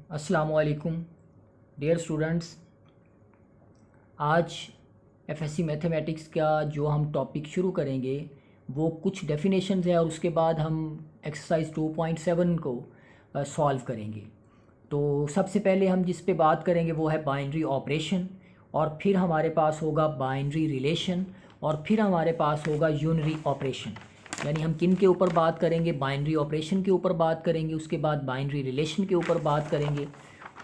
अस्सलामुअलैकुम dear students. आज FSc mathematics का जो हम टॉपिक शुरू करेंगे वो कुछ डेफिनेशंस है और उसके बाद हम एक्सरसाइज 2.7 को सॉल्व करेंगे। तो सबसे पहले हम जिस पे बात करेंगे वो है बाइनरी ऑपरेशन, और फिर हमारे पास होगा बाइनरी रिलेशन, और फिर हमारे पास होगा यूनरी ऑपरेशन। यानी हम किन के ऊपर बात करेंगे? बाइनरी ऑपरेशन के ऊपर बात करेंगे, उसके बाद बाइनरी रिलेशन के ऊपर बात करेंगे,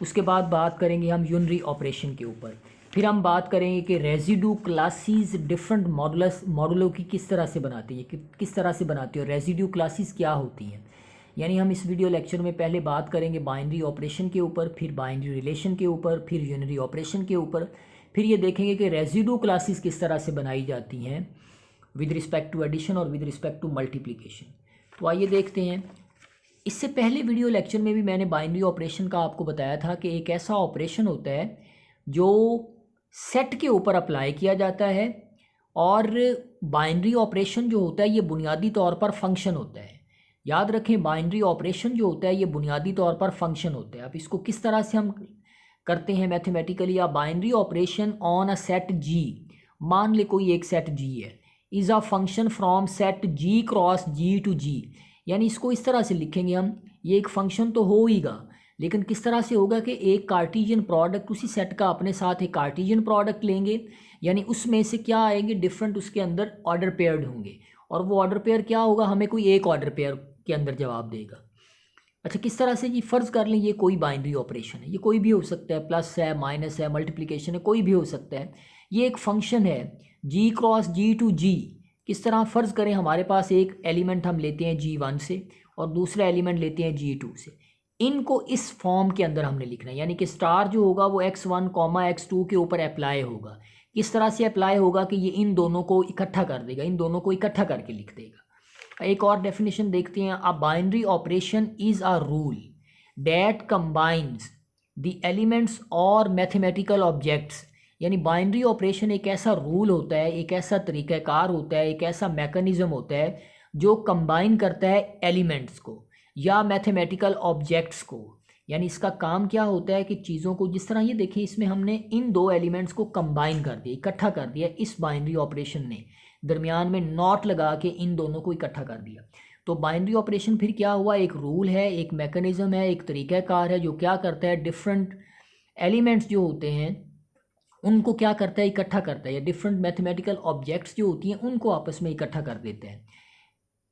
उसके बाद बात करेंगे हम यूनरी ऑपरेशन के ऊपर। फिर हम बात करेंगे कि रेजिड्यू क्लासेस डिफरेंट मॉडुलो की किस तरह से बनाती हैं, किस तरह से बनाती है, रेजिड्यू क्लासेस क्या होती हैं। यानी हम इस वीडियो लेक्चर में पहले बात करेंगे बाइनरी ऑपरेशन के ऊपर, फिर बाइनरी रिलेशन के ऊपर, फिर यूनरी ऑपरेशन के ऊपर, फिर ये देखेंगे कि रेजिड्यू क्लासेस किस तरह से बनाई जाती हैं विद रिस्पेक्ट टू एडिशन और विद रिस्पेक्ट टू मल्टीप्लिकेशन। तो आइए देखते हैं। इससे पहले वीडियो लेक्चर में भी मैंने बाइनरी ऑपरेशन का आपको बताया था कि एक ऐसा ऑपरेशन होता है जो सेट के ऊपर अप्लाई किया जाता है, और बाइनरी ऑपरेशन जो होता है ये बुनियादी तौर पर फंक्शन होता है। याद रखें, बाइनरी ऑपरेशन जो होता है ये बुनियादी तौर पर फंक्शन होता है। अब इसको किस तरह से हम करते हैं मैथमेटिकली? या binary operation on a set G, मान ले कोई एक सेट जी है, is a function from set G cross G to G. यानी इसको इस तरह से लिखेंगे हम, ये एक फंक्शन तो होगा, लेकिन किस तरह से होगा कि एक कार्टेशियन प्रोडक्ट उसी सेट का अपने साथ एक कार्टेशियन प्रोडक्ट लेंगे, यानी उसमें से क्या आएंगे? डिफरेंट उसके अंदर ऑर्डर पेयर्ड होंगे, और वो ऑर्डर पेयर क्या होगा? हमें कोई एक ऑर्डर पेयर के अंदर जवाब देगा। अच्छा, किस तरह से जी? फ़र्ज़ कर लें ये कोई बाइनरी ऑपरेशन है, ये कोई भी हो सकता है, प्लस है, माइनस है, मल्टीप्लिकेशन है, कोई भी हो सकता है। ये एक फंक्शन है जी क्रॉस जी टू जी। किस तरह? फ़र्ज़ करें हमारे पास एक एलिमेंट हम लेते हैं जी1 से और दूसरा एलिमेंट लेते हैं जी2 से। इनको इस फॉर्म के अंदर हमने लिखना है, यानी कि स्टार जो होगा वो x1 x2 के ऊपर अप्लाई होगा। किस तरह से अप्लाई होगा कि ये इन दोनों को इकट्ठा कर देगा, इन दोनों को इकट्ठा करके लिख देगा। एक और डेफिनेशन देखते हैं। A binary operation is a rule that combines the elements और मैथमेटिकल ऑब्जेक्ट्स। यानी बाइनरी ऑपरेशन एक ऐसा रूल होता है, एक ऐसा तरीक़ाकार होता है, एक ऐसा मैकेनिज़्म होता है जो कंबाइन करता है एलिमेंट्स को या मैथमेटिकल ऑब्जेक्ट्स को। यानी इसका काम क्या होता है कि चीज़ों को, जिस तरह ये देखें, इसमें हमने इन दो एलिमेंट्स को कंबाइन कर दिया, इकट्ठा कर दिया। इस बाइनरी ऑपरेशन ने दरमियान में नॉट लगा के इन दोनों को इकट्ठा कर दिया। तो बाइनरी ऑपरेशन फिर क्या हुआ? एक रूल है, एक मैकेनिज़्म है, एक तरीक़ाकार है जो क्या करता है, डिफरेंट एलिमेंट्स जो होते हैं उनको क्या करता है? इकट्ठा करता है। या डिफरेंट मैथमेटिकल ऑब्जेक्ट्स जो होती हैं उनको आपस में इकट्ठा कर देते हैं,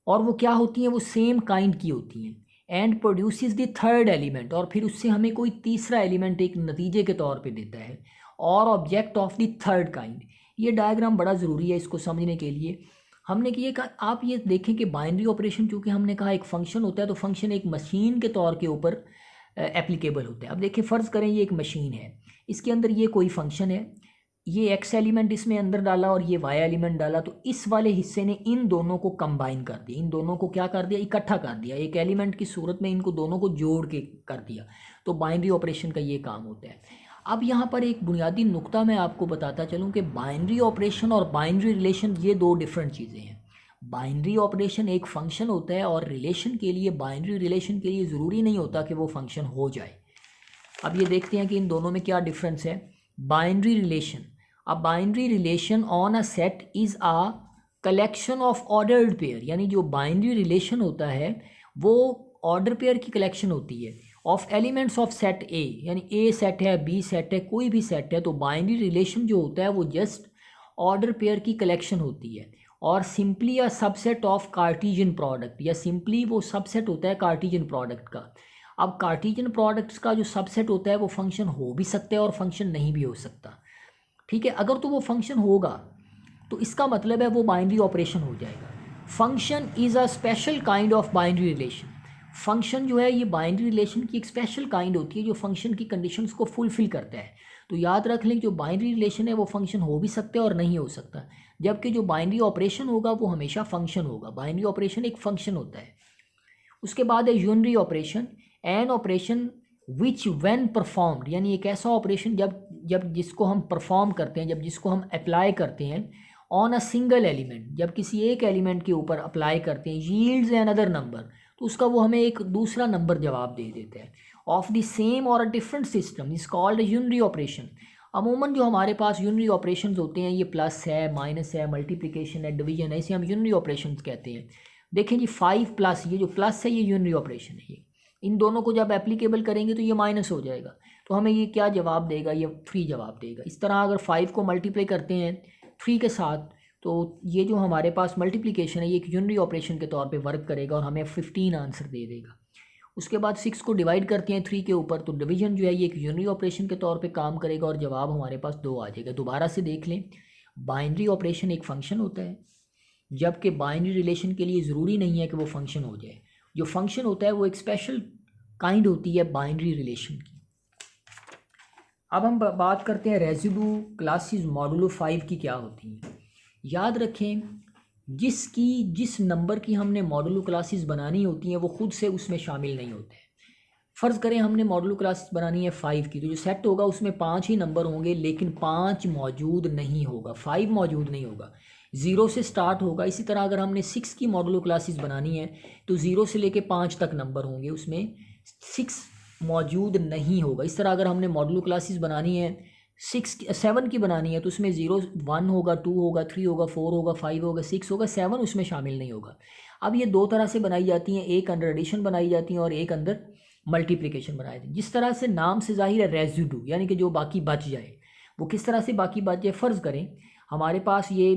और वो क्या होती हैं? वो सेम काइंड की होती हैं। And produces the third element, और फिर उससे हमें कोई तीसरा एलिमेंट एक नतीजे के तौर पे देता है, और object of the third kind. ये डायग्राम बड़ा ज़रूरी है इसको समझने के लिए। हमने कि ये कहा, आप ये देखें कि बाइनरी ऑपरेशन चूँकि हमने कहा एक फंक्शन होता है, तो फंक्शन एक मशीन के तौर के ऊपर एप्लीकेबल होता है। अब देखिए, फ़र्ज़ करें ये एक मशीन है, इसके अंदर ये कोई फंक्शन है, ये एक्स एलिमेंट इसमें अंदर डाला और ये वाई एलिमेंट डाला, तो इस वाले हिस्से ने इन दोनों को कंबाइन कर दिया, इन दोनों को क्या कर दिया? इकट्ठा कर दिया, एक एलिमेंट की सूरत में इनको दोनों को जोड़ के कर दिया। तो बाइनरी ऑपरेशन का ये काम होता है। अब यहाँ पर एक बुनियादी नुक्ता मैं आपको बताता चलूँ कि बाइनरी ऑपरेशन और बाइनरी रिलेशन ये दो डिफरेंट चीज़ें हैं। बाइनरी ऑपरेशन एक फंक्शन होता है, और रिलेशन के लिए, बाइनरी रिलेशन के लिए ज़रूरी नहीं होता कि वो फंक्शन हो जाए। अब ये देखते हैं कि इन दोनों में क्या डिफरेंस है। Binary relation, a binary relation on a set is a collection of ordered pair. यानी जो बाइनरी रिलेशन होता है वो ऑर्डर पेयर की कलेक्शन होती है ऑफ एलिमेंट्स ऑफ सेट ए। यानी ए सेट है, बी सेट है, कोई भी सेट है, तो बाइनरी रिलेशन जो होता है वो जस्ट ऑर्डर पेयर की कलेक्शन होती है, और simply a subset of Cartesian product, या सिंपली वो सबसेट होता है कार्टेशियन प्रोडक्ट का। अब कार्टेशियन प्रोडक्ट्स का जो सबसेट होता है वो फंक्शन हो भी सकता है और फंक्शन नहीं भी हो सकता। ठीक है, अगर तो वो फंक्शन होगा तो इसका मतलब है वो बाइनरी ऑपरेशन हो जाएगा। Function is a special kind of binary relation. Function जो है ये बाइनरी रिलेशन की एक स्पेशल काइंड होती है जो फंक्शन की कंडीशंस को फुलफिल करता है। तो याद रख लें, जो बाइनरी रिलेशन है वो फंक्शन हो भी सकता है और नहीं हो सकता, जबकि जो बाइनरी ऑपरेशन होगा वो हमेशा फंक्शन होगा। बाइनरी ऑपरेशन एक फंक्शन होता है। उसके बाद है unary operation, an operation which when performed. यानी एक ऐसा ऑपरेशन जब जिसको हम परफॉर्म करते हैं, जब जिसको हम अप्लाई करते हैं ऑन अ सिंगल एलिमेंट, जब किसी एक एलिमेंट के ऊपर अप्लाई करते हैं, यील्ड्स एन अदर नंबर, तो उसका वो हमें एक दूसरा नंबर जवाब दे देता है। Of the same or a different system is called unary operation. अमूमन जो हमारे पास यूनरी ऑपरेशन होते हैं, ये प्लस है, माइनस है, मल्टीप्लिकेशन है, डिवीजन है, इसे हम यूनरी ऑपरेशन कहते हैं। देखें जी 5 प्लस, ये जो प्लस है ये यूनरी ऑपरेशन है। ये इन दोनों को जब एप्लीकेबल करेंगे तो ये माइनस हो जाएगा, तो हमें ये क्या जवाब देगा, ये 3 जवाब देगा। इस तरह अगर 5 को मल्टीप्लाई करते हैं 3 के साथ, तो ये जो हमारे पास मल्टीप्लिकेशन है ये एक यूनरी ऑपरेशन के तौर पे वर्क करेगा और हमें 15 आंसर दे देगा। उसके बाद 6 को डिवाइड करते हैं 3 के ऊपर, तो डिवीजन जो है ये एक यूनरी ऑपरेशन के तौर पे काम करेगा और जवाब हमारे पास 2 आ जाएगा। दोबारा से देख लें, बाइनरी ऑपरेशन एक फंक्शन होता है, जबकि बाइनरी रिलेशन के लिए ज़रूरी नहीं है कि वो फंक्शन हो जाए। जो फंक्शन होता है वो एक स्पेशल काइंड होती है बाइनरी रिलेशन की। अब हम बात करते हैं रेसिड्यू क्लासेस मॉडुलो 5 की क्या होती हैं। याद रखें, जिस नंबर की हमने मॉडुलो क्लासेस बनानी होती हैं वो खुद से उसमें शामिल नहीं होते हैं। फ़र्ज़ करें हमने मॉडुलो क्लासेस बनानी है 5 की, तो जो सेट होगा उसमें 5 ही नंबर होंगे, लेकिन 5 मौजूद नहीं होगा, 5 मौजूद नहीं होगा, 0 से स्टार्ट होगा। इसी तरह अगर हमने 6 की मॉडुलो क्लासेस बनानी है तो 0 से लेके 5 तक नंबर होंगे, उसमें 6 मौजूद नहीं होगा। इस तरह अगर हमने मॉडुलो क्लासेस बनानी है 7 की बनानी है तो उसमें 0 1 होगा, 2 होगा, 3 होगा, 4 होगा, 5 होगा, 6 होगा, 7 उसमें शामिल नहीं होगा। अब ये 2 तरह से बनाई जाती हैं, एक अंडर एडिशन बनाई जाती हैं और एक अंदर मल्टीप्लिकेशन बनाई जाती है। जिस तरह से नाम से जाहिर है रेसिड्यू, यानी कि जो बाकी बच जाए, वो किस तरह से बाकी बच जाए। फ़र्ज़ करें हमारे पास ये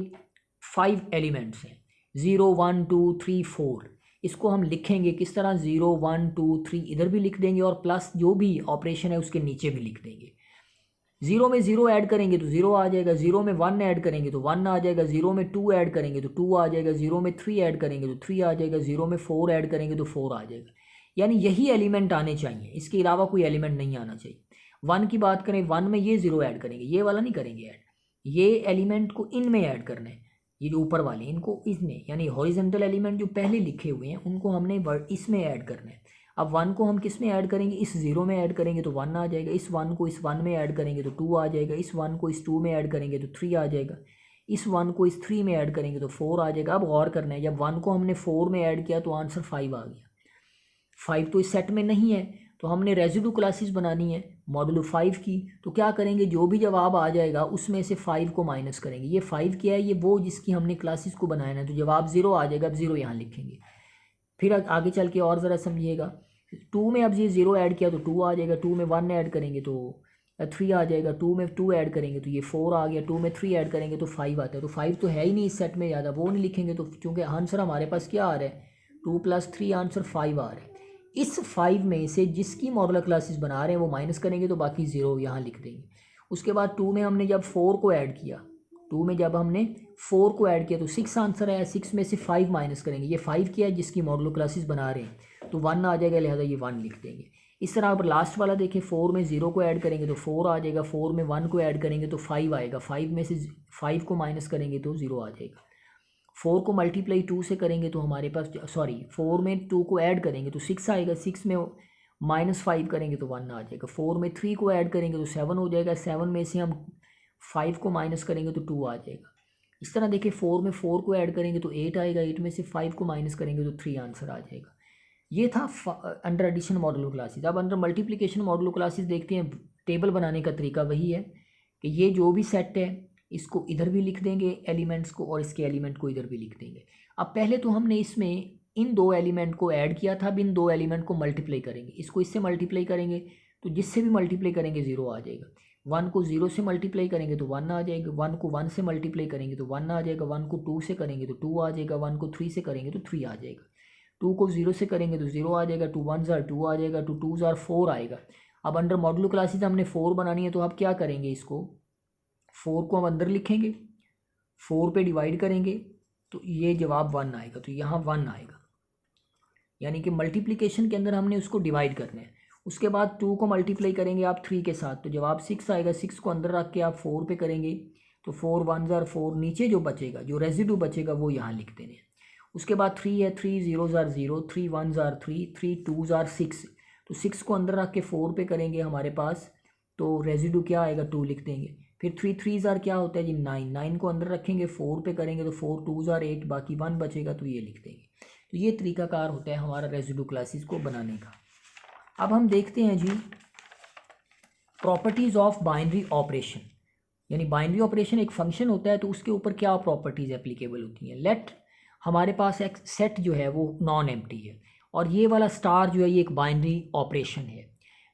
5 एलिमेंट्स हैं, 0 1 2 3 4। इसको हम लिखेंगे किस तरह, 0 1 2 3 इधर भी लिख देंगे और प्लस जो भी ऑपरेशन है उसके नीचे भी लिख देंगे। 0 में 0 ऐड करेंगे तो 0 आ जाएगा, 0 में 1 ऐड करेंगे तो 1 आ जाएगा, 0 में 2 ऐड करेंगे तो 2 आ जाएगा, 0 में 3 ऐड करेंगे तो 3 आ जाएगा, 0 में 4 ऐड करेंगे तो 4 आ जाएगा। यानी यही एलिमेंट आने चाहिए, इसके अलावा कोई एलिमेंट नहीं आना चाहिए। 1 की बात करें, 1 में ये 0 ऐड करेंगे, ये वाला नहीं करेंगे ऐड, ये एलिमेंट को इनमें ऐड करना है, ये जो ऊपर वाले इनको इसमें, यानी हॉरिजॉन्टल एलिमेंट जो पहले लिखे हुए हैं उनको हमने इसमें ऐड करना है। अब 1 को हम किस में ऐड करेंगे, इस 0 में ऐड करेंगे तो 1 आ जाएगा, इस 1 को इस 1 में ऐड करेंगे तो 2 आ जाएगा, इस 1 को इस 2 में ऐड करेंगे तो 3 आ जाएगा, इस 1 को इस 3 में ऐड करेंगे तो 4 आ जाएगा। अब गौर करना है, जब 1 को हमने 4 में ऐड किया तो आंसर 5 आ गया। 5 तो इस सेट में नहीं है, तो हमने रेसिड्यू क्लासेस बनानी है मॉडुलो 5 की, तो क्या करेंगे, जो भी जवाब आ जाएगा उसमें से 5 को माइनस करेंगे। ये 5 क्या है, ये वो जिसकी हमने क्लासेस को बनाया है, तो जवाब 0 आ जाएगा। अब 0 यहाँ लिखेंगे, फिर आगे चल के और ज़रा समझिएगा। 2 में अब ये 0 ऐड किया तो 2 आ जाएगा, 2 में 1 ऐड करेंगे तो 3 आ जाएगा, 2 में 2 ऐड करेंगे तो ये 4 आ गया, 2 में 3 ऐड करेंगे तो 5 आता है। तो 5 तो है ही नहीं इस सेट में, ज़्यादा वो नहीं लिखेंगे, तो चूँकि आंसर हमारे पास क्या आ रहा है, 2 + 3 आंसर 5 आ रहा है। इस 5 में से जिसकी मॉडुलर क्लासेस बना रहे हैं वो माइनस करेंगे तो बाकी 0 यहाँ लिख देंगे। उसके बाद 2 में हमने जब 4 को ऐड किया, 2 में जब हमने 4 को ऐड किया तो 6 आंसर है, 6 में से 5 माइनस करेंगे। ये 5 क्या है, जिसकी मॉडुलर क्लासेस बना रहे हैं, तो 1 आ जाएगा, लिहाजा ये 1 लिख देंगे। इस तरह अब लास्ट वाला देखें, 4 में 0 को ऐड करेंगे तो 4 आ जाएगा, 4 में 1 को ऐड करेंगे तो 5 आएगा, 5 में से 5 को माइनस करेंगे तो 0 आ जाएगा। 4 को मल्टीप्लाई 2 से करेंगे तो हमारे पास 4 में 2 को ऐड करेंगे तो 6 आएगा, 6 में -5 करेंगे तो 1 आ जाएगा, 4 में 3 को ऐड करेंगे तो 7 हो जाएगा, 7 में से हम 5 को माइनस करेंगे तो 2 आ जाएगा। इस तरह देखिए 4 में 4 को ऐड करेंगे तो 8 आएगा, 8 में से 5 को माइनस करेंगे तो 3 आंसर आ जाएगा। ये था अंडर एडिशन मॉडुलो क्लासेस। अब अंडर मल्टीप्लिकेशन मॉडुलो क्लासेस देखते हैं। टेबल बनाने का तरीका वही है कि ये जो भी सेट है इसको इधर भी लिख देंगे एलिमेंट्स को, और इसके एलिमेंट को इधर भी लिख देंगे। अब पहले तो हमने इसमें इन 2 एलिमेंट को ऐड किया था, अब इन 2 एलिमेंट को मल्टीप्लाई करेंगे। इसको इससे मल्टीप्लाई करेंगे तो जिससे भी मल्टीप्लाई करेंगे 0 आ जाएगा। 1 को 0 से मल्टीप्लाई करेंगे तो 1 आ जाएगा, 1 को 1 से मल्टीप्लाई करेंगे तो 1 आ जाएगा, 1 को 2 से करेंगे तो 2 आ जाएगा, 1 को 3 से करेंगे तो 3 आ जाएगा, 2 को 0 से करेंगे तो 0 आ जाएगा, 2 1 ज़ार 2 आ जाएगा, 2 2 ज़ार 4 आएगा। अब अंडर मॉडुलो क्लासेस हमने 4 बनानी है, तो अब क्या करेंगे, इसको 4 को हम अंदर लिखेंगे, 4 पे डिवाइड करेंगे तो ये जवाब 1 आएगा, तो यहाँ 1 आएगा। यानी कि मल्टीप्लिकेशन के अंदर हमने उसको डिवाइड करना है। उसके बाद 2 को मल्टीप्लाई करेंगे आप 3 के साथ तो जवाब 6 आएगा, 6 को अंदर रख के आप 4 पे करेंगे तो 4 1 ज़ार 4, नीचे जो बचेगा, जो रेजिड्यू बचेगा वो यहाँ लिख देने हैं। उसके बाद 3 है, 3 0 ज़ार 0, 3 1 ज़ार 3, 3 2 ज़ार 6, तो 6 को अंदर रख के 4 पे करेंगे हमारे पास, तो रेजिड्यू क्या आएगा 2 लिख देंगे। फिर 3 3 ज़ार क्या होता है जी 9, 9 को अंदर रखेंगे 4 पे करेंगे तो 4 2 ज़ार 8, बाकी 1 बचेगा तो ये लिख देंगे। तो ये तरीकाकार होता है हमारा रेजिड्यू क्लासेस को बनाने का। अब हम देखते हैं जी प्रॉपर्टीज़ ऑफ बाइनरी ऑपरेशन, यानी बाइनरी ऑपरेशन एक फंक्शन होता है तो उसके ऊपर क्या प्रॉपर्टीज़ एप्लीकेबल होती हैं। लेट हमारे पास एक सेट जो है वो नॉन एम्प्टी है और ये वाला स्टार जो है ये एक बाइनरी ऑपरेशन है।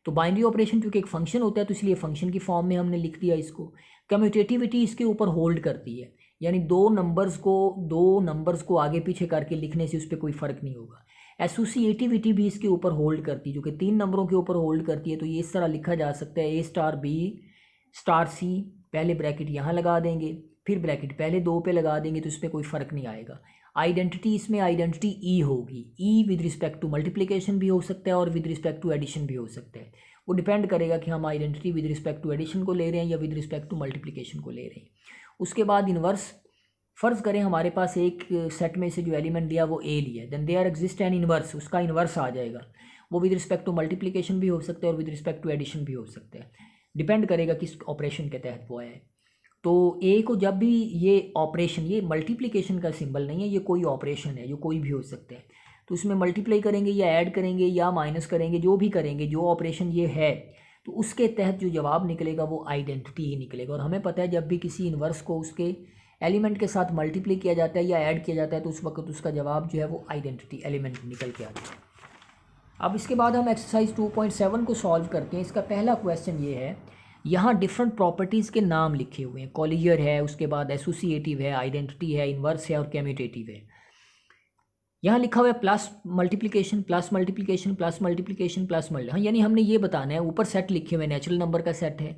तो बाइनरी ऑपरेशन चूँकि एक फंक्शन होता है तो इसलिए फंक्शन की फॉर्म में हमने लिख दिया इसको। कम्यूटेटिविटी इसके ऊपर होल्ड करती है, यानी दो नंबर्स को आगे पीछे करके लिखने से उस पर कोई फ़र्क नहीं होगा। एसोसिएटिविटी भी इसके ऊपर होल्ड करती है, जो कि 3 नंबरों के ऊपर होल्ड करती है। तो ये इस तरह लिखा जा सकता है A*B*C, पहले ब्रैकेट यहाँ लगा देंगे, फिर ब्रैकेट पहले 2 पे लगा देंगे, तो इस पर कोई फ़र्क नहीं आएगा। आइडेंटिटी इसमें आइडेंटिटी ई होगी। ई विद रिस्पेक्ट टू मल्टीप्लिकेशन भी हो सकता है और विद रिस्पेक्ट टू एडिशन भी हो सकता है। वो डिपेंड करेगा कि हम identity with respect to addition को ले रहे हैं या विद रिस्पेक्ट टू मल्टीप्लिकेशन को ले रहे हैं। उसके बाद इन्वर्स, फ़र्ज़ करें हमारे पास एक सेट में से जो एलिमेंट दिया वो ए लिया, then there exist an inverse, उसका इन्वर्स आ जाएगा। वो विद रिस्पेक्ट टू मल्टीप्लिकेशन भी हो सकता है और विद रिस्पेक्ट टू एडिशन भी हो सकता है, डिपेंड करेगा किस ऑपरेशन के तहत वो है। तो ए को जब भी ये ऑपरेशन, ये मल्टीप्लिकेशन का सिंबल नहीं है, ये कोई ऑपरेशन है जो कोई भी हो सकता है, तो उसमें मल्टीप्लाई करेंगे या ऐड करेंगे या माइनस करेंगे, जो भी करेंगे, जो ऑपरेशन ये है, तो उसके तहत जो जवाब निकलेगा वो आइडेंटिटी ही निकलेगा। और हमें पता है जब भी किसी इन्वर्स को उसके एलिमेंट के साथ मल्टीप्लाई किया जाता है या ऐड किया जाता है तो उस वक्त उसका जवाब जो है वो आइडेंटिटी एलिमेंट निकल के आता है। अब इसके बाद हम एक्सरसाइज 2.7 को सॉल्व करते हैं। इसका पहला क्वेश्चन ये है, यहाँ डिफरेंट प्रॉपर्टीज़ के नाम लिखे हुए हैं। कॉलियर है, उसके बाद एसोसिएटिव है, आइडेंटिटी है, इन्वर्स है और कम्यूटेटिव है। यहाँ लिखा हुआ है plus multiplication plus multiplication plus multiplication plus हाँ, यानी हमने ये बताना है, ऊपर सेट लिखे हुए, नेचुरल नंबर का सेट है,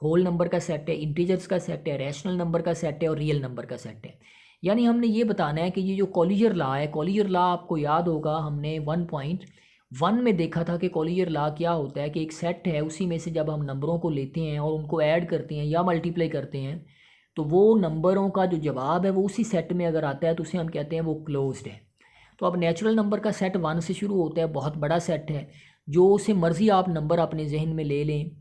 होल नंबर का सेट है, इंटीजर्स का सेट है, रैशनल नंबर का सेट है और रियल नंबर का सेट है। यानी हमने ये बताना है कि ये जो कॉलियर लॉ है, कॉलियर लॉ आपको याद होगा हमने 1.1 में देखा था कि कॉलियर लॉ क्या होता है कि एक सेट है, उसी में से जब हम नंबरों को लेते हैं और उनको ऐड करते हैं या मल्टीप्लाई करते हैं तो वो नंबरों का जो जवाब है वो उसी सेट में अगर आता है तो उसे हम कहते हैं वो क्लोज्ड है। तो अब नेचुरल नंबर का सेट 1 से शुरू होता है, बहुत बड़ा सेट है, जो से मर्ज़ी आप नंबर अपने जहन में ले लें,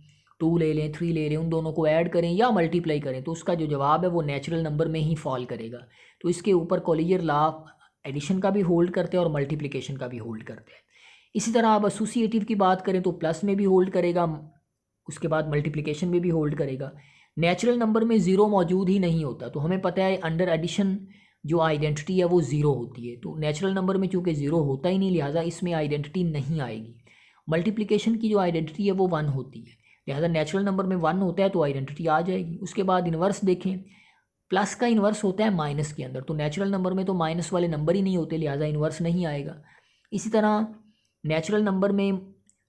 2 ले लें, 3 ले लें, उन दोनों को ऐड करें या मल्टीप्लाई करें तो उसका जो जवाब है वो नेचुरल नंबर में ही फॉल करेगा। तो इसके ऊपर कॉलियर लॉ एडिशन का भी होल्ड करते हैं और मल्टीप्लिकेशन का भी होल्ड करते हैं। इसी तरह आप एसोसिएटिव की बात करें तो प्लस में भी होल्ड करेगा, उसके बाद मल्टीप्लिकेशन में भी होल्ड करेगा। नेचुरल नंबर में ज़ीरो मौजूद ही नहीं होता, तो हमें पता है अंडर एडिशन जो आइडेंटिटी है वो ज़ीरो होती है। तो नेचुरल नंबर में चूँकि ज़ीरो होता ही नहीं, लिहाजा इसमें आइडेंटिटी नहीं आएगी। मल्टीप्लिकेशन की जो आइडेंटिटी है वो 1 होती है, लिहाजा नेचुरल नंबर में 1 होता है तो आइडेंटिटी आ जाएगी। उसके बाद इन्वर्स देखें, प्लस का इन्वर्स होता है माइनस के अंदर, तो नेचुरल नंबर में तो माइनस वाले नंबर ही नहीं होते, लिहाजा इन्वर्स नहीं आएगा। इसी तरह नेचुरल नंबर में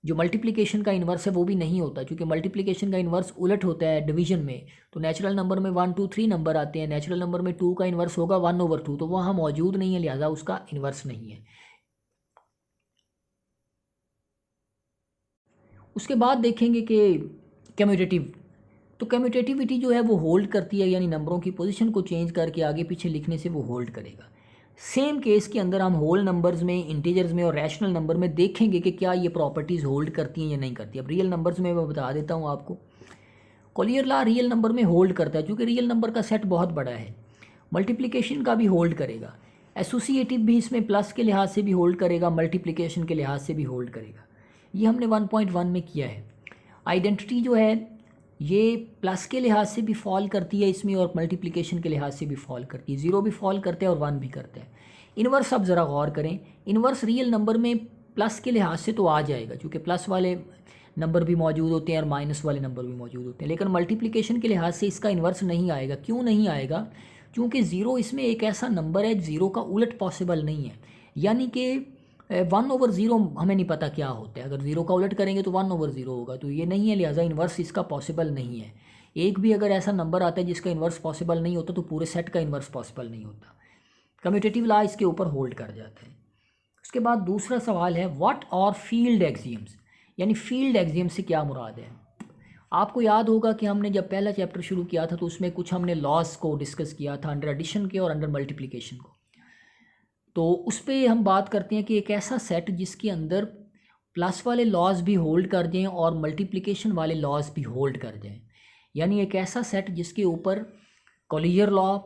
जो मल्टीप्लिकेशन का इन्वर्स है वो भी नहीं होता, क्योंकि मल्टीप्लिकेशन का इन्वर्स उलट होता है डिवीजन में। तो नेचुरल नंबर में 1 2 3 नंबर आते हैं, नेचुरल नंबर में 2 का इन्वर्स होगा 1/2, तो वहाँ मौजूद नहीं है, लिहाजा उसका इन्वर्स नहीं है। उसके बाद देखेंगे कि कम्यूटेटिव, तो कम्यूटेटिविटी जो है वो होल्ड करती है, यानी नंबरों की पोजीशन को चेंज करके आगे पीछे लिखने से वो होल्ड करेगा। सेम केस के अंदर हम होल नंबर्स में, इंटीजर्स में और रैशनल नंबर में देखेंगे कि क्या ये प्रॉपर्टीज़ होल्ड करती हैं या नहीं करती। अब रियल नंबर्स में मैं बता देता हूँ आपको, कॉलियर लॉ रियल नंबर में होल्ड करता है क्योंकि रियल नंबर का सेट बहुत बड़ा है। मल्टीप्लिकेशन का भी होल्ड करेगा, एसोसिएटिव भी इसमें प्लस के लिहाज से भी होल्ड करेगा, मल्टीप्लिकेशन के लिहाज से भी होल्ड करेगा। ये हमने 1.1 में किया है। आइडेंटिटी जो है ये प्लस के लिहाज से भी फॉल करती है इसमें और मल्टीप्लिकेशन के लिहाज से भी फॉल करती है, 0 भी फॉल करते हैं और 1 भी करते हैं। इन्वर्स अब ज़रा गौर करें, इन्वर्स रियल नंबर में प्लस के लिहाज से तो आ जाएगा क्योंकि प्लस वाले नंबर भी मौजूद होते हैं और माइनस वाले नंबर भी मौजूद होते हैं, लेकिन मल्टीप्लिकेशन के लिहाज से इसका इन्वर्स नहीं आएगा। क्यों नहीं आएगा? क्योंकि 0 इसमें एक ऐसा नंबर है, 0 का उलट पॉसिबल नहीं है, यानी कि 1/0 हमें नहीं पता क्या होता है। अगर 0 का उलट करेंगे तो 1/0 होगा, तो ये नहीं है, लिहाजा इन्वर्स इसका पॉसिबल नहीं है। एक भी अगर ऐसा नंबर आता है जिसका इन्वर्स पॉसिबल नहीं होता तो पूरे सेट का इन्वर्स पॉसिबल नहीं होता। कम्यूटेटिव लॉ इसके ऊपर होल्ड कर जाता है। उसके बाद दूसरा सवाल है व्हाट आर फील्ड एक्सियम्स, यानी फील्ड एक्सियम से क्या मुराद है। आपको याद होगा कि हमने जब पहला चैप्टर शुरू किया था तो उसमें कुछ हमने लॉस को डिस्कस किया था, अंडर एडिशन के और अंडर मल्टीप्लिकेशन को। तो उस पर हम बात करते हैं कि एक ऐसा सेट जिसके अंदर प्लस वाले लॉज भी होल्ड कर जाएं और मल्टीप्लिकेशन वाले लॉज भी होल्ड कर जाएं, यानी एक ऐसा सेट जिसके ऊपर Collier law,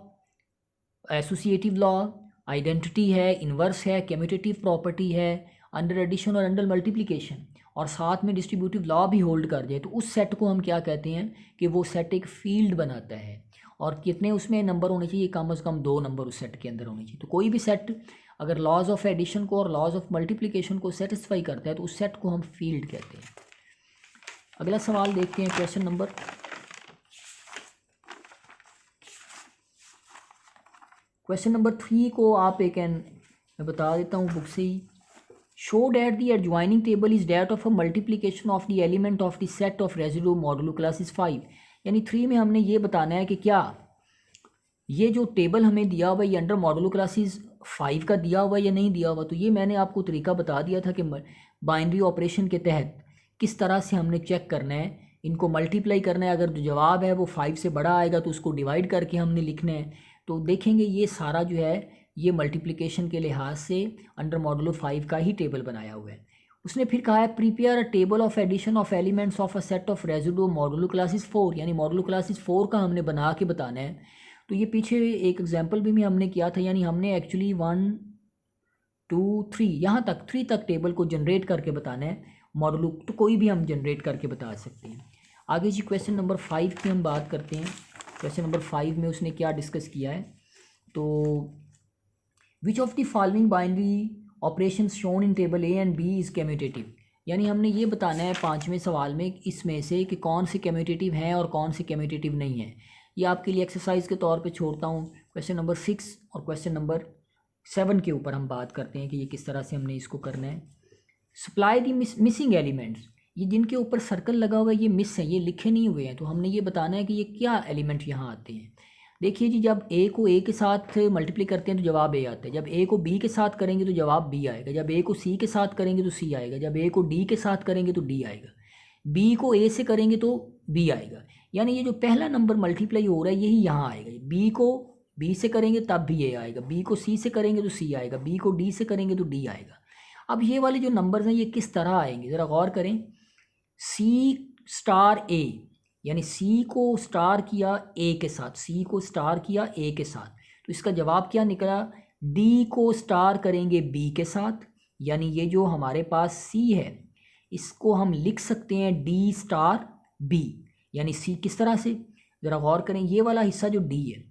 associative law, identity है, इन्वर्स है, कम्यूटेटिव प्रॉपर्टी है, अंडर एडिशन और अंडर मल्टीप्लिकेशन, और साथ में डिस्ट्रीब्यूटिव लॉ भी होल्ड कर जाए, तो उस सेट को हम क्या कहते हैं कि वो सेट एक फील्ड बनाता है। और कितने उसमें नंबर होने चाहिए, कम से कम 2 नंबर उस सेट के अंदर होने चाहिए। तो कोई भी सेट अगर लॉज ऑफ एडिशन को और लॉज ऑफ मल्टीप्लिकेशन को सेटिस्फाई करता है तो उस सेट को हम फील्ड कहते हैं। अगला सवाल देखते हैं, क्वेश्चन नंबर 3 को आप मैं बता देता हूँ बुक से ही। Show that the adjoining table is that of a multiplication of the element of the set of residue modulo classes 5। यानी 3 में हमने ये बताना है कि क्या ये जो टेबल हमें दिया हुआ है ये अंडर मॉडुलो क्लासेस 5 का दिया हुआ है या नहीं दिया हुआ। तो ये मैंने आपको तरीका बता दिया था कि बाइनरी ऑपरेशन के तहत किस तरह से हमने चेक करना है, इनको मल्टीप्लाई करना है। अगर जो जवाब है वो 5 से बड़ा आएगा तो उसको डिवाइड करके हमने लिखना है। तो देखेंगे ये सारा जो है ये मल्टीप्लिकेशन के लिहाज से अंडर मॉडुलो 5 का ही टेबल बनाया हुआ है। उसने फिर कहा है prepare a table of addition of elements of a set of residue modulo classes 4, यानी मॉडुलो क्लासेस 4 का हमने बना के बताना है। तो ये पीछे एक एग्जांपल भी हमने किया था, यानी हमने एक्चुअली 1 2 3 यहाँ तक 3 तक टेबल को जनरेट करके बताना है मॉडुलो। तो कोई भी हम जनरेट करके बता सकते हैं। आगे जी क्वेश्चन नंबर 5 की हम बात करते हैं। क्वेश्चन नंबर 5 में उसने क्या डिस्कस किया है, तो which of the following binary operation shown in table A and B is commutative. यानी हमने ये बताना है 5वें सवाल में इसमें से कि कौन से कम्यूटेटिव हैं और कौन से कम्यूटेटिव नहीं हैं। ये आपके लिए एक्सरसाइज के तौर पे छोड़ता हूँ। क्वेश्चन नंबर 6 और क्वेश्चन नंबर 7 के ऊपर हम बात करते हैं कि ये किस तरह से हमने इसको करना है। सप्लाई दी मिसिंग एलिमेंट्स, ये जिनके ऊपर सर्कल लगा हुआ है ये मिस है, ये लिखे नहीं हुए हैं। तो हमने ये बताना है कि ये क्या एलिमेंट यहाँ आते हैं। देखिए जी, जब ए को ए के साथ मल्टीप्लाई करते हैं तो जवाब ए आता है। जब ए को बी के साथ करेंगे तो जवाब बी आएगा। जब ए को सी के साथ करेंगे तो सी आएगा। जब ए को डी के साथ करेंगे तो डी आएगा। बी को ए से करेंगे तो बी आएगा। यानी ये जो पहला नंबर मल्टीप्लाई हो रहा है यही यहाँ आएगा। बी को बी से करेंगे तब भी ए आएगा। बी को सी से करेंगे तो सी आएगा। बी को डी से करेंगे तो डी आएगा। अब ये वाले जो नंबर्स हैं ये किस तरह आएंगे ज़रा गौर करें। सी स्टार ए, यानी सी को स्टार किया ए के साथ, सी को स्टार किया ए के साथ, तो इसका जवाब क्या निकला। डी को स्टार करेंगे बी के साथ, यानी ये जो हमारे पास सी है इसको हम लिख सकते हैं डी स्टार बी। यानी सी किस तरह से, ज़रा गौर करें, ये वाला हिस्सा जो डी है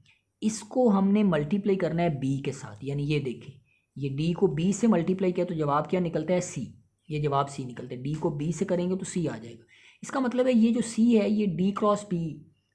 इसको हमने मल्टीप्लाई करना है बी के साथ। यानी ये देखें, ये डी को बी से मल्टीप्लाई किया तो जवाब क्या निकलता है सी। ये जवाब सी निकलता है। डी को बी से करेंगे तो सी आ जाएगा। इसका मतलब है ये जो सी है ये डी क्रॉस बी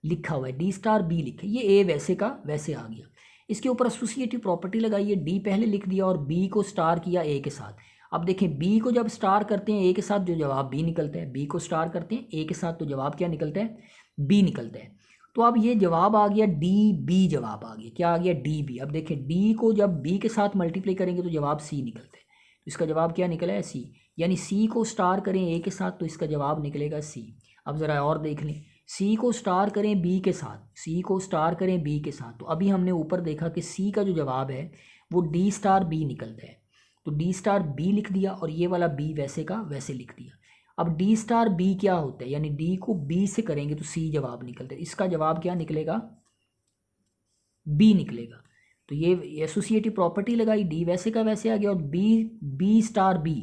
लिखा हुआ है, डी स्टार बी लिखा है। ये ए वैसे का वैसे आ गया। इसके ऊपर एसोसिएटिव प्रॉपर्टी लगाइए, डी पहले लिख दिया और बी को स्टार किया ए के साथ। अब देखें बी को जब स्टार करते हैं ए के साथ जो जवाब बी निकलता है, बी को स्टार करते हैं ए के साथ तो जवाब क्या निकलता है, बी निकलता है। तो अब ये जवाब आ गया डी बी, जवाब आ गया क्या आ गया, डी बी। अब देखें डी को जब बी के साथ मल्टीप्लाई करेंगे तो जवाब सी निकलता है। तो इसका जवाब क्या निकला है, सी। यानी सी को स्टार करें ए के साथ तो इसका जवाब निकलेगा सी। अब ज़रा और देख लें, सी को स्टार करें बी के साथ, सी को स्टार करें बी के साथ, तो अभी हमने ऊपर देखा कि सी का जो जवाब है वो डी स्टार बी निकलता है। तो डी स्टार बी लिख दिया और ये वाला बी वैसे का वैसे लिख दिया। अब डी स्टार बी क्या होता है, यानी डी को बी से करेंगे तो सी जवाब निकलता है। इसका जवाब क्या निकलेगा, बी निकलेगा। तो ये एसोसिएटिव प्रॉपर्टी लगाई, डी वैसे का वैसे आ गया और बी स्टार बी,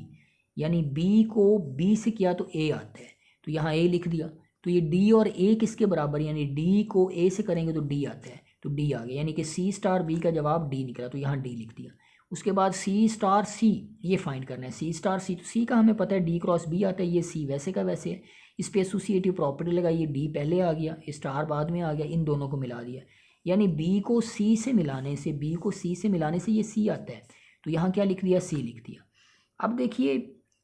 यानी बी को बी से किया तो ए आता है, तो यहाँ ए लिख दिया। तो ये डी और ए किसके बराबर, यानी डी को ए से करेंगे तो डी आता है, तो डी आ गया। यानी कि सी स्टार बी का जवाब डी निकला, तो यहाँ डी लिख दिया। उसके बाद सी स्टार सी ये फाइंड करना है, सी स्टार सी, तो सी का हमें पता है डी क्रॉस बी आता है, ये सी वैसे का वैसे है। इस पर एसोसिएटिव प्रॉपर्टी लगाइए, डी पहले आ गया स्टार बाद में आ गया, इन दोनों को मिला दिया, यानी बी को सी से मिलाने से, बी को सी से मिलाने से ये सी आता है, तो यहाँ क्या लिख दिया, सी लिख दिया। अब देखिए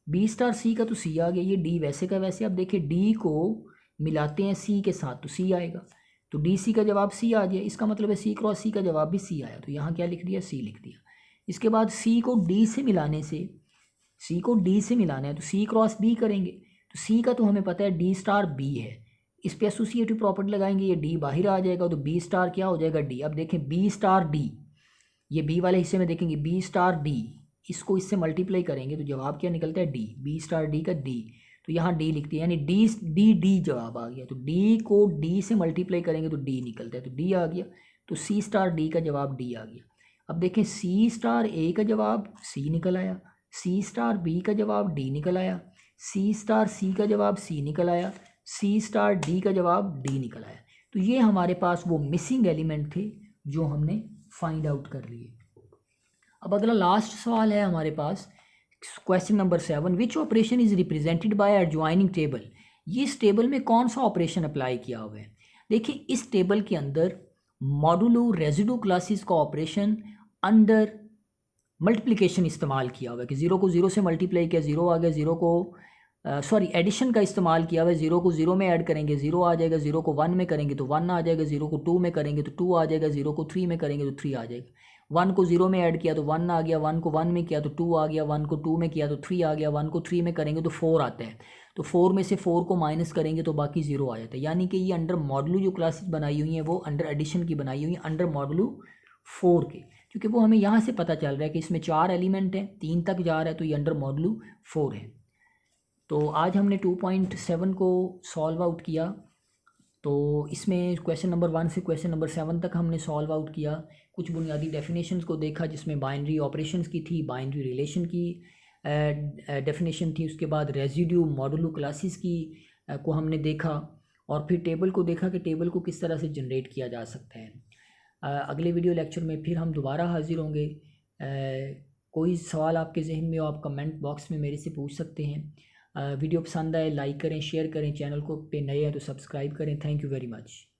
बी स्टार सी का तो सी आ गया, ये डी वैसे का वैसे। अब देखिए डी को मिलाते हैं सी के साथ तो सी आएगा, तो डी सी का जवाब सी आ गया। इसका मतलब है सी क्रॉस सी का जवाब भी सी आया, तो यहाँ क्या लिख दिया, सी लिख दिया। इसके बाद सी को डी से मिलाने से, सी को डी से मिलाना है तो सी क्रॉस बी करेंगे, तो सी का तो हमें पता है डी स्टार बी है। इस पर एसोसिएटिव प्रॉपर्टी लगाएंगे, ये डी बाहर आ जाएगा तो बी स्टार क्या हो जाएगा, डी। अब देखें बी स्टार डी, ये बी वाले हिस्से में देखेंगे बी स्टार डी, इसको इससे मल्टीप्लाई करेंगे तो जवाब क्या निकलता है, डी। बी स्टार डी का डी, तो यहाँ डी लिखती है, यानी डी डी डी जवाब आ गया। तो डी को डी से मल्टीप्लाई करेंगे तो डी निकलता है, तो डी आ गया। तो सी स्टार डी का जवाब डी आ गया। अब देखें सी स्टार ए का जवाब सी निकल आया, सी स्टार बी का जवाब डी निकल आया, सी स्टार सी का जवाब सी निकल आया, सी स्टार डी का जवाब डी निकल आया। तो ये हमारे पास वो मिसिंग एलिमेंट थे जो हमने फाइंड आउट कर लिए। अब अगला लास्ट सवाल है हमारे पास, question number 7, which operation is represented by adjoining table. ये इस टेबल में कौन सा ऑपरेशन अप्लाई किया हुआ है? देखिए इस टेबल के अंदर मॉडुलो रेजिडू क्लासेस का ऑपरेशन अंडर मल्टीप्लिकेशन इस्तेमाल किया हुआ है कि ज़ीरो को ज़ीरो से मल्टीप्लाई किया, ज़ीरो आ गया, ज़ीरो को एडिशन का इस्तेमाल किया हुआ है, ज़ीरो को ज़ीरो में ऐड करेंगे ज़ीरो आ जाएगा, ज़ीरो को वन में करेंगे तो वन आ जाएगा, ज़ीरो को टू में करेंगे तो टू आ जाएगा, ज़ीरो को थ्री में करेंगे तो थ्री आ जाएगा, वन को ज़ीरो में ऐड किया तो वन आ गया, वन को वन में किया तो टू आ गया, वन को टू में किया तो थ्री आ गया, वन को थ्री में करेंगे तो फोर आता है, तो फोर में से फोर को माइनस करेंगे तो बाकी ज़ीरो आ जाता है। यानी कि ये अंडर मॉडुलो जो क्लासेस बनाई हुई हैं वो अंडर एडिशन की बनाई हुई हैं, अंडर मॉडुलो 4 के, क्योंकि वो हमें यहाँ से पता चल रहा है कि इसमें 4 एलिमेंट हैं, 3 तक जा रहा है, तो ये अंडर मॉडुलो 4 है। तो आज हमने 2.7 को सॉल्व आउट किया। तो इसमें क्वेश्चन नंबर 1 से क्वेश्चन नंबर 7 तक हमने सॉल्व आउट किया, कुछ बुनियादी डेफिनेशंस को देखा जिसमें बाइनरी ऑपरेशंस की थी, बाइनरी रिलेशन की डेफिनेशन थी, उसके बाद रेजिड्यू मॉडुलो क्लासेस की को हमने देखा, और फिर टेबल को देखा कि टेबल को किस तरह से जनरेट किया जा सकता है। अगले वीडियो लेक्चर में फिर हम दोबारा हाजिर होंगे। कोई सवाल आपके जहन में हो आप कमेंट बॉक्स में मेरे से पूछ सकते हैं। वीडियो पसंद आए लाइक करें, शेयर करें, चैनल को पे नए हैं तो सब्सक्राइब करें। Thank you very much.